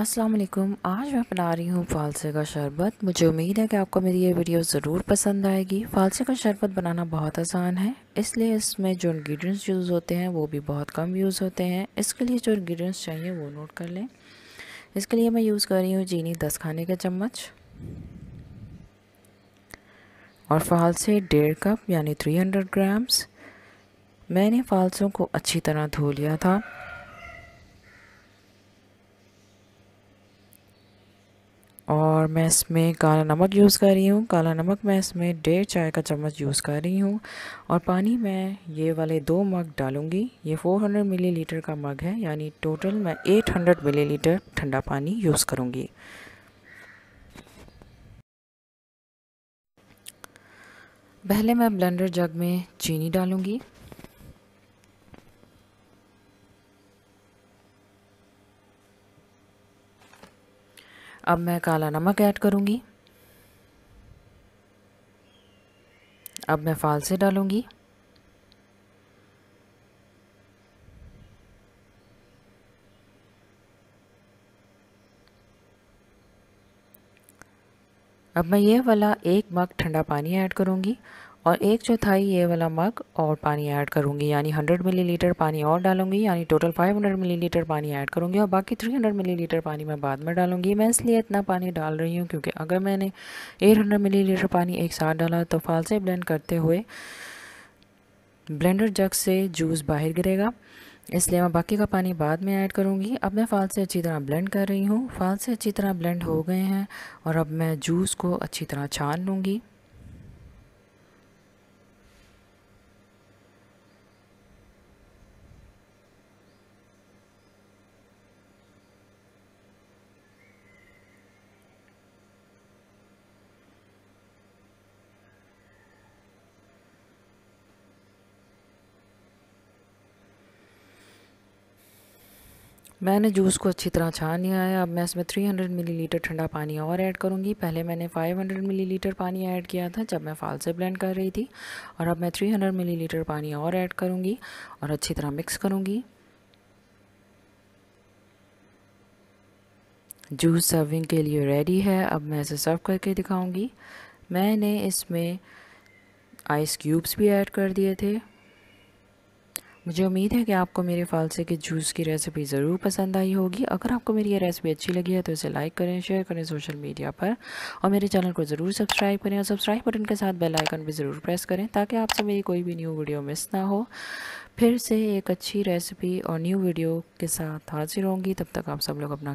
अस्सलाम वालेकुम। आज मैं बना रही हूँ फ़ालसे का शरबत। मुझे उम्मीद है कि आपको मेरी ये वीडियो ज़रूर पसंद आएगी। फ़ालसे का शरबत बनाना बहुत आसान है, इसलिए इसमें जो इंग्रेडिएंट्स यूज़ होते हैं वो भी बहुत कम यूज़ होते हैं। इसके लिए जो इंग्रेडिएंट्स चाहिए वो नोट कर लें। इसके लिए मैं यूज़ कर रही हूँ चीनी 10 खाने के चम्मच और फ़ालसे 1.5 कप यानी 300 ग्राम्स। मैंने फ़ालसों को अच्छी तरह धो लिया था। और मैं इसमें काला नमक यूज़ कर रही हूँ। काला नमक मैं इसमें 1.5 चाय का चम्मच यूज़ कर रही हूँ। और पानी मैं ये वाले 2 मग डालूँगी। ये 400 मिलीलीटर का मग है, यानी टोटल मैं 800 मिलीलीटर ठंडा पानी यूज़ करूँगी। पहले मैं ब्लेंडर जग में चीनी डालूँगी। अब मैं काला नमक ऐड करूँगी। अब मैं फ़ालसे डालूँगी। अब मैं ये वाला 1 मग ठंडा पानी ऐड करूँगी और 1/4 ये वाला मग और पानी ऐड करूँगी, यानी 100 मिलीलीटर पानी और डालूँगी, यानी टोटल 500 मिलीलीटर पानी ऐड करूँगी। और बाकी 300 मिलीलीटर पानी मैं बाद में डालूँगी। मैं इसलिए इतना पानी डाल रही हूँ क्योंकि अगर मैंने 800 मिलीलीटर पानी एक साथ डाला तो फ़ालसे ब्लेंड करते हुए ब्लेंडर जग से जूस बाहर गिरेगा, इसलिए मैं बाकी का पानी बाद में ऐड करूँगी। अब मैं फ़ालसे अच्छी तरह ब्लेंड कर रही हूँ। फ़ालसे अच्छी तरह ब्लेंड हो गए हैं और अब मैं जूस को अच्छी तरह छान लूँगी। मैंने जूस को अच्छी तरह छान लिया है। अब मैं इसमें 300 मिलीलीटर ठंडा पानी और ऐड करूँगी। पहले मैंने 500 मिलीलीटर पानी ऐड किया था जब मैं फ़ालसे ब्लेंड कर रही थी, और अब मैं 300 मिलीलीटर पानी और ऐड करूँगी और अच्छी तरह मिक्स करूँगी। जूस सर्विंग के लिए रेडी है। अब मैं इसे सर्व करके दिखाऊँगी। मैंने इसमें आइस क्यूब्स भी ऐड कर दिए थे। मुझे उम्मीद है कि आपको मेरे फ़ालसे के जूस की रेसिपी ज़रूर पसंद आई होगी। अगर आपको मेरी ये रेसिपी अच्छी लगी है तो इसे लाइक करें, शेयर करें सोशल मीडिया पर, और मेरे चैनल को ज़रूर सब्सक्राइब करें और सब्सक्राइब बटन के साथ बेल आइकन भी ज़रूर प्रेस करें ताकि आपसे मेरी कोई भी न्यू वीडियो मिस ना हो। फिर से एक अच्छी रेसिपी और न्यू वीडियो के साथ हाजिर होंगी। तब तक आप सब लोग अपना